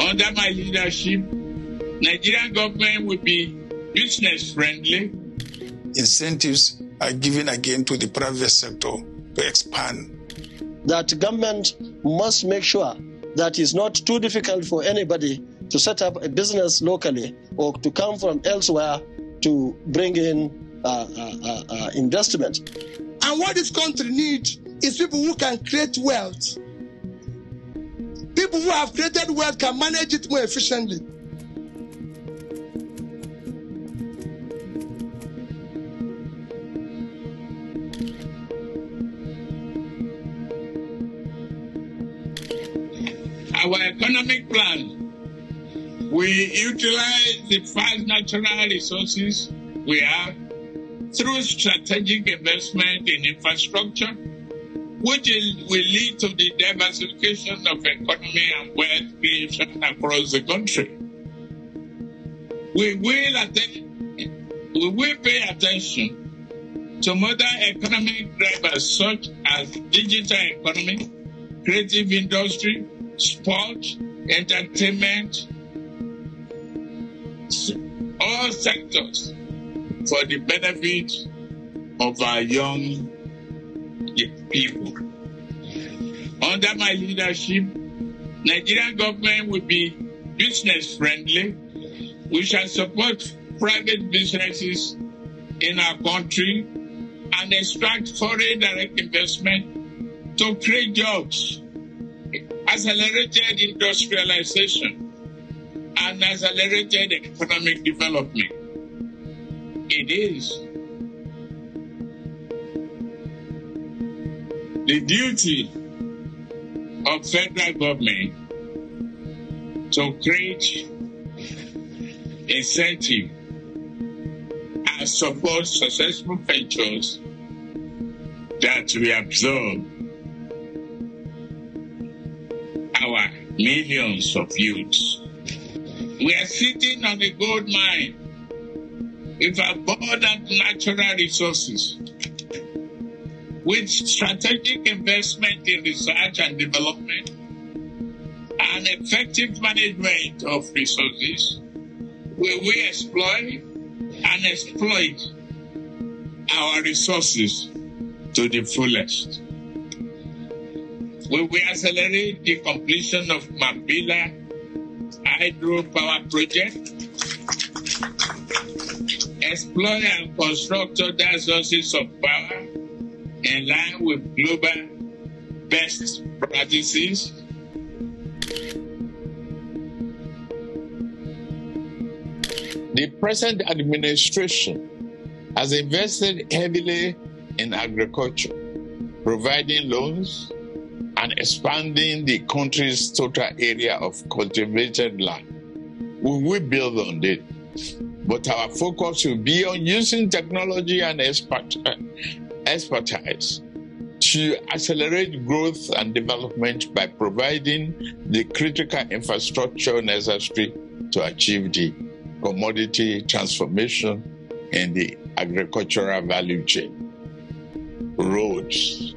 Under my leadership, Nigerian government will be business-friendly. Incentives are given again to the private sector to expand. That government must make sure that it's not too difficult for anybody to set up a business locally or to come from elsewhere to bring in investment. And what this country needs is people who can create wealth. People who have created wealth can manage it more efficiently. Our economic plan, we utilize the vast natural resources we have through strategic investment in infrastructure, which will lead to the diversification of economy and wealth creation across the country. We will pay attention to modern economic drivers such as digital economy, creative industry, sport, entertainment, all sectors for the benefit of our young people. Under my leadership, Nigerian government will be business-friendly. We shall support private businesses in our country and extract foreign direct investment to create jobs, accelerated industrialization, and accelerated economic development. It is the duty of federal government to create incentive and support successful ventures that we absorb our millions of youths. We are sitting on a gold mine with abundant natural resources. With strategic investment in research and development and effective management of resources, we will exploit our resources to the fullest. We will accelerate the completion of Mambila hydropower project, explore and construct other sources of power in line with global best practices. The present administration has invested heavily in agriculture, providing loans and expanding the country's total area of cultivated land. We will build on it, but our focus will be on using technology and expertise to accelerate growth and development by providing the critical infrastructure necessary to achieve the commodity transformation in the agricultural value chain. Roads,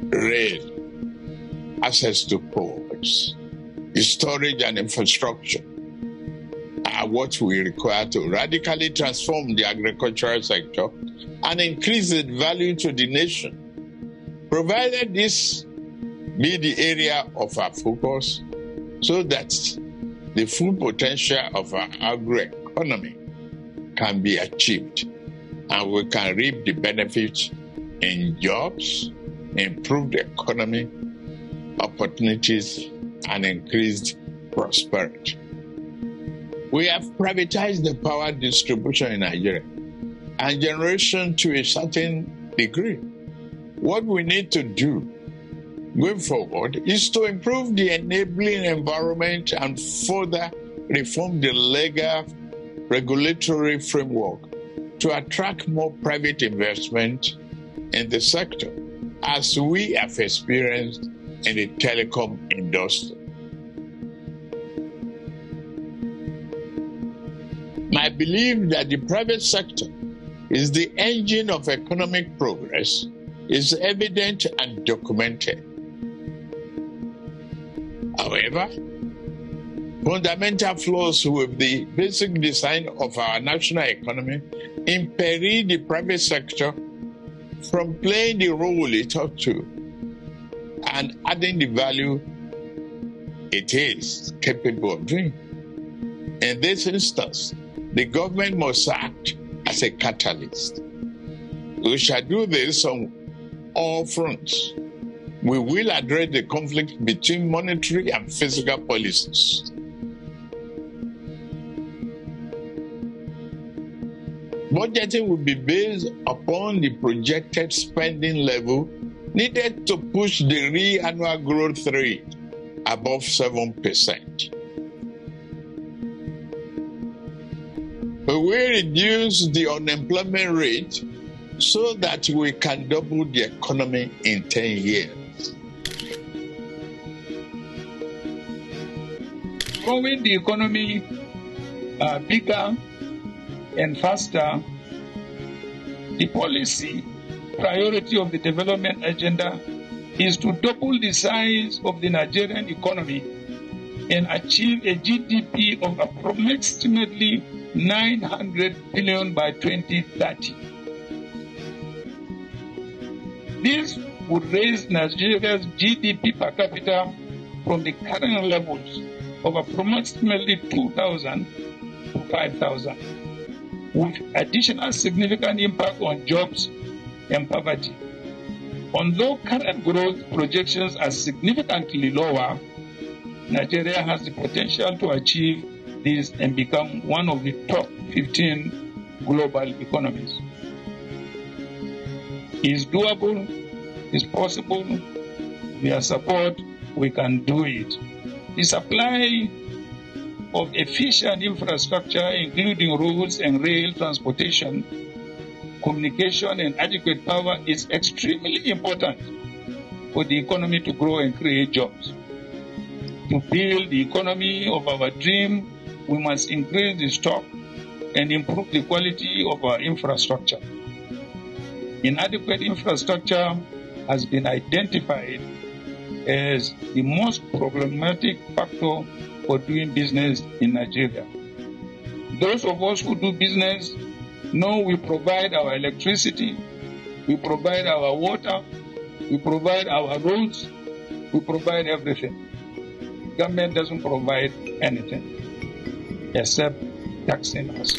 rail, access to ports, storage and infrastructure are what we require to radically transform the agricultural sector and increase its value to the nation. Provided this be the area of our focus so that the full potential of our agroeconomy can be achieved and we can reap the benefits in jobs, improved economy, opportunities, and increased prosperity. We have privatized the power distribution in Nigeria and generation to a certain degree. What we need to do going forward is to improve the enabling environment and further reform the legal regulatory framework to attract more private investment in the sector, as we have experienced in the telecom industry. My belief that the private sector is the engine of economic progress is evident and documented. However, fundamental flaws with the basic design of our national economy imperil the private sector from playing the role it ought to and adding the value it is capable of doing. In this instance, the government must act as a catalyst. We shall do this on all fronts. We will address the conflict between monetary and fiscal policies. Budgeting will be based upon the projected spending level needed to push the real annual growth rate above 7%. We will reduce the unemployment rate so that we can double the economy in 10 years. Growing the economy bigger and faster, the policy priority of the development agenda is to double the size of the Nigerian economy and achieve a GDP of approximately 900 billion by 2030. This would raise Nigeria's GDP per capita from the current levels of approximately 2,000 to 5,000, with additional significant impact on jobs and poverty. Although current growth projections are significantly lower, Nigeria has the potential to achieve this and become one of the top 15 global economies. It's doable, it's possible, with your support, we can do it. The supply of efficient infrastructure, including roads and rail transportation, communication, and adequate power is extremely important for the economy to grow and create jobs. To build the economy of our dream, we must increase the stock and improve the quality of our infrastructure. Inadequate infrastructure has been identified as the most problematic factor for doing business in Nigeria. Those of us who do business know we provide our electricity, we provide our water, we provide our roads, we provide everything. Government doesn't provide anything except taxing us.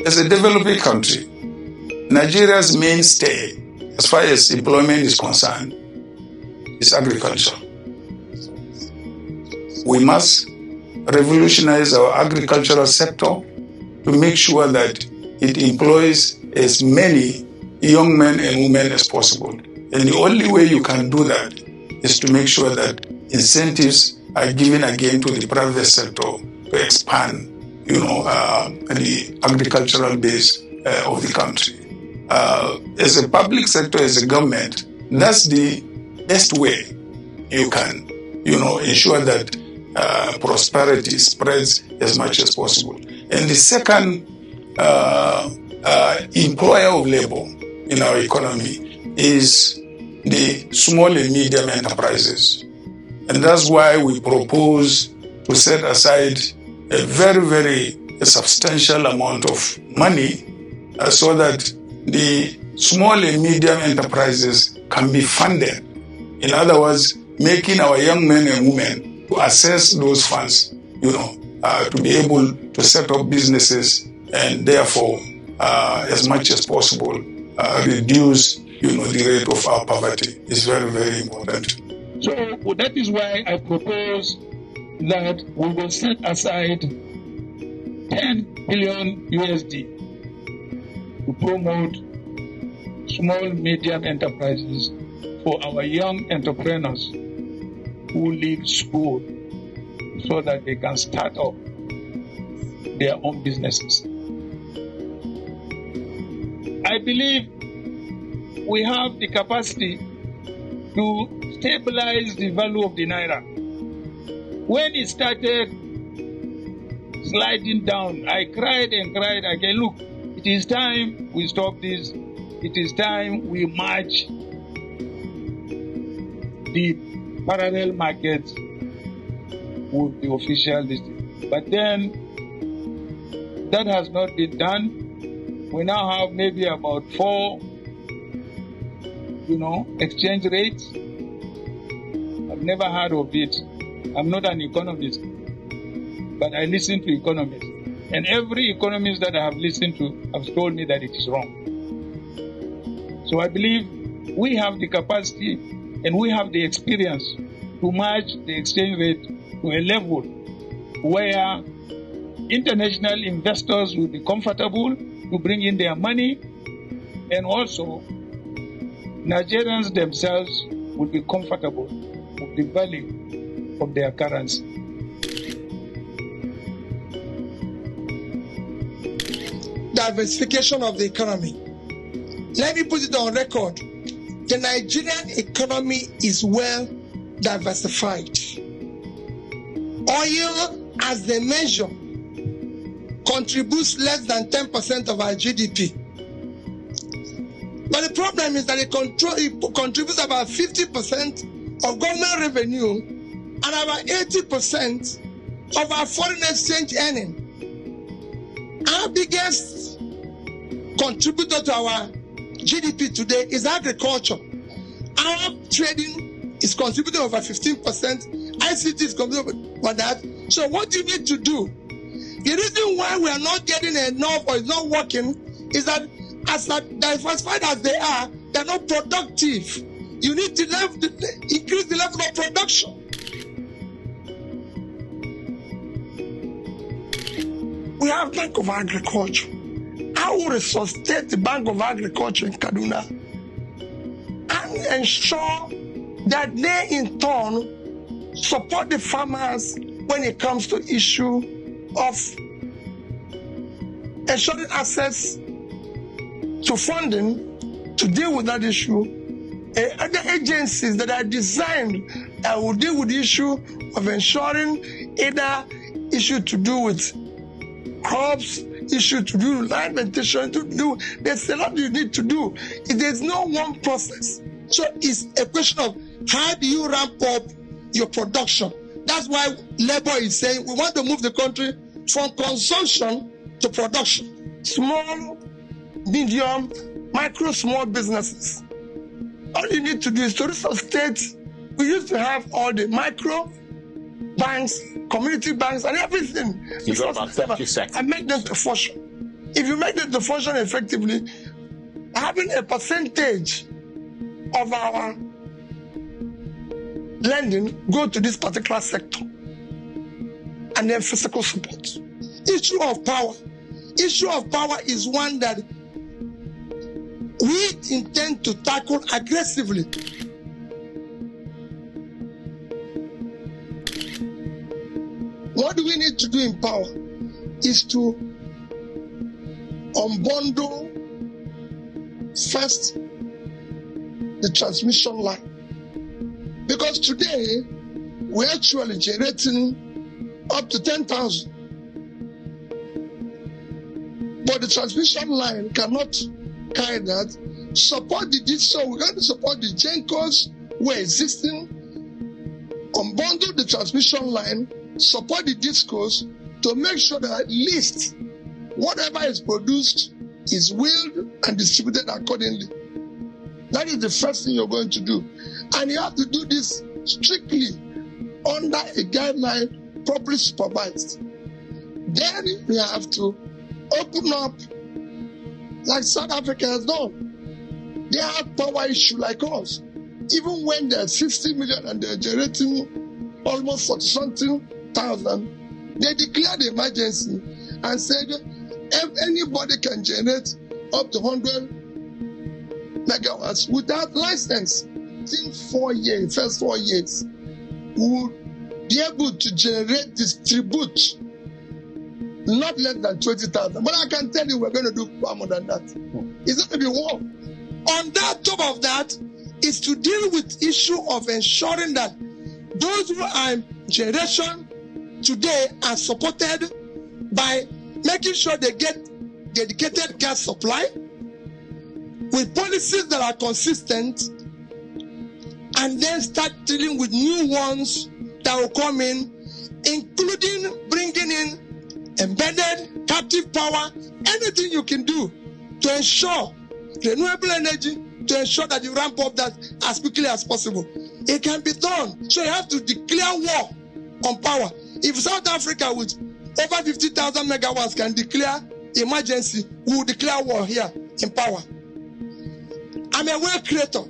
As a developing country, Nigeria's mainstay, as far as employment is concerned, is agriculture. We must revolutionize our agricultural sector to make sure that it employs as many young men and women as possible. And the only way you can do that is to make sure that incentives are given again to the private sector to expand, the agricultural base of the country. As a public sector, as a government, that's the best way you can, ensure that prosperity spreads as much as possible. And the second employer of labor in our economy is the small and medium enterprises. And that's why we propose to set aside a very, very substantial amount of money so that the small and medium enterprises can be funded. In other words, making our young men and women to access those funds, to be able to set up businesses and therefore, as much as possible, reduce, the rate of our poverty is very, very important. So that is why I propose that we will set aside 10 billion USD to promote small, medium enterprises for our young entrepreneurs who leave school so that they can start up their own businesses. I believe we have the capacity to stabilize the value of the naira. When it started sliding down, I cried and cried again. Look, it is time we stop this. It is time we match the parallel market with the official listing. But then that has not been done. We now have maybe about 4, exchange rates. I've never heard of it. I'm not an economist, but I listen to economists. And every economist that I have listened to has told me that it is wrong. So I believe we have the capacity and we have the experience to match the exchange rate to a level where international investors will be comfortable to bring in their money, and also Nigerians themselves will be comfortable with the value of their currency. Diversification of the economy. Let me put it on record. The Nigerian economy is well diversified. Oil, as they measure, contributes less than 10% of our GDP. But the problem is that it contributes about 50% of government revenue and about 80% of our foreign exchange earning. Our biggest contributor to our GDP today is agriculture. Our trading is contributing over 15%. ICT is contributing over that. So what you need to do, the reason why we are not getting enough or it's not working is that as diversified as they are, they're not productive. You need to increase the level of production. We have Bank of Agriculture. I will resuscitate the Bank of Agriculture in Kaduna and ensure that they in turn support the farmers when it comes to issue of ensuring access to funding to deal with that issue. Other agencies that are designed that will deal with the issue of ensuring either issue to do with crops, issue to do with alimentation, there's a lot you need to do. There's no one process. So it's a question of how do you ramp up your production? That's why Labour is saying we want to move the country from consumption to production. Small, medium, micro, small businesses. All you need to do is to resuscitate. We used to have all the micro banks, community banks, and everything. You got about 30 seconds. And make them to function. If you make them to function effectively, having a percentage of our lending go to this particular sector, and then physical support. Issue of power. Issue of power is one that we intend to tackle aggressively. What do we need to do in power is to unbundle first the transmission line. Because today, we're actually generating up to 10,000. But the transmission line cannot carry that. Support the digital. We're going to support the GENCOs who are existing. Unbundle the transmission line. Support the discos to make sure that at least whatever is produced is willed and distributed accordingly. That is the first thing you're going to do. And you have to do this strictly under a guideline properly supervised. Then you have to open up like South Africa has done. They have power issue like us. Even when there's 50 million and they're generating almost 40-something thousand, they declared emergency and said if anybody can generate up to 100 megawatts without license, in 4 years, first 4 years, would be able to generate, distribute not less than 20,000. But I can tell you we're going to do far more than that. It's going to be war. On that top of that is to deal with issue of ensuring that those who are in generation today are supported by making sure they get dedicated gas supply with policies that are consistent and then start dealing with new ones that will come in, including bringing in embedded captive power, anything you can do to ensure renewable energy, to ensure that you ramp up that as quickly as possible. It can be done. So you have to declare war on power. If South Africa with over 50,000 megawatts can declare emergency, we will declare war here in power. I'm a wealth creator.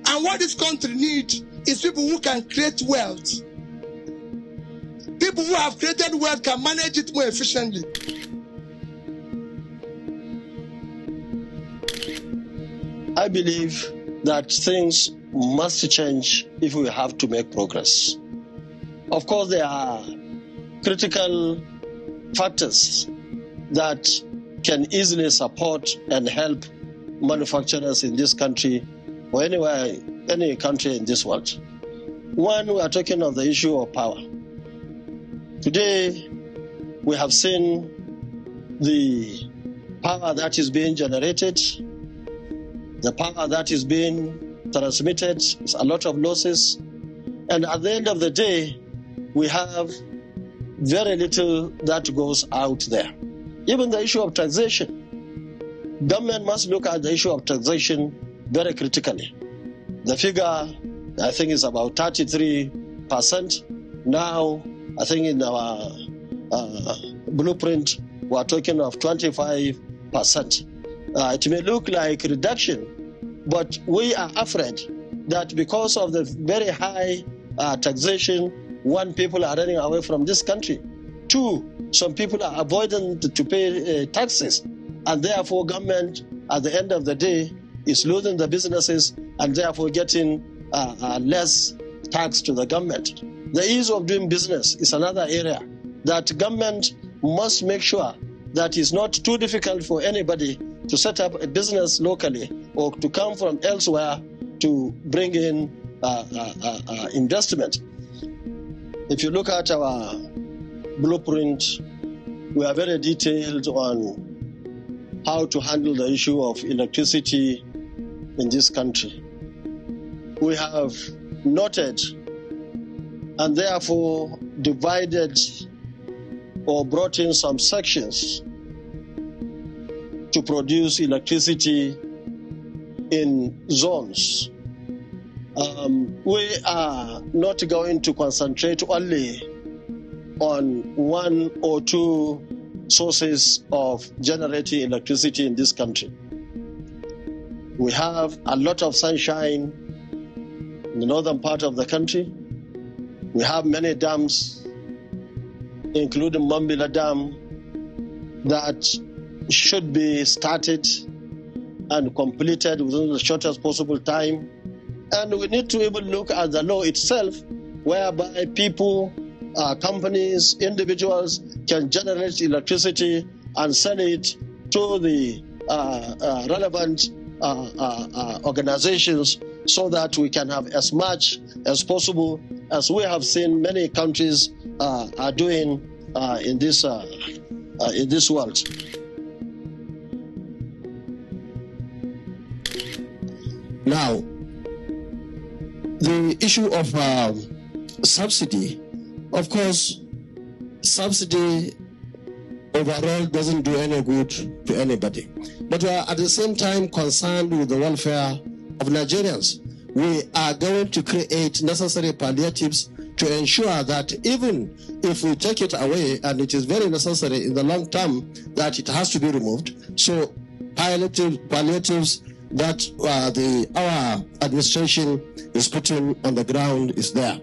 And what this country needs is people who can create wealth. People who have created wealth can manage it more efficiently. I believe that things must change if we have to make progress. Of course, there are critical factors that can easily support and help manufacturers in this country or anywhere, any country in this world. One, we are talking of the issue of power. Today, we have seen the power that is being generated, the power that is being transmitted, is a lot of losses. And at the end of the day, we have very little that goes out there. Even the issue of taxation. Government must look at the issue of taxation very critically. The figure, I think, is about 33%. Now, I think in our blueprint, we're talking of 25%. It may look like reduction, but we are afraid that because of the very high taxation, one, people are running away from this country. Two, some people are avoiding to pay taxes, and therefore government, at the end of the day, is losing the businesses and therefore getting less tax to the government. The ease of doing business is another area that government must make sure that it's not too difficult for anybody to set up a business locally or to come from elsewhere to bring in investment. If you look at our blueprint, we are very detailed on how to handle the issue of electricity in this country. We have noted and therefore divided or brought in some sections to produce electricity in zones. We are not going to concentrate only on one or two sources of generating electricity in this country. We have a lot of sunshine in the northern part of the country. We have many dams, including Mambila Dam, that should be started and completed within the shortest possible time. And we need to even look at the law itself, whereby people, companies, individuals can generate electricity and sell it to the relevant organizations so that we can have as much as possible, as we have seen many countries are doing in this world. Now, the issue of subsidy, of course, subsidy overall doesn't do any good to anybody. But we are at the same time concerned with the welfare of Nigerians. We are going to create necessary palliatives to ensure that even if we take it away, and it is very necessary in the long term that it has to be removed, so palliatives that our administration is putting on the ground is there.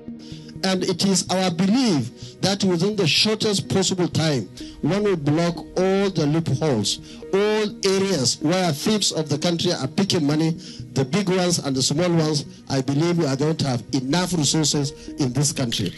And it is our belief that within the shortest possible time, one will block all the loopholes, all areas where thieves of the country are picking money, the big ones and the small ones. I believe we are going to have enough resources in this country.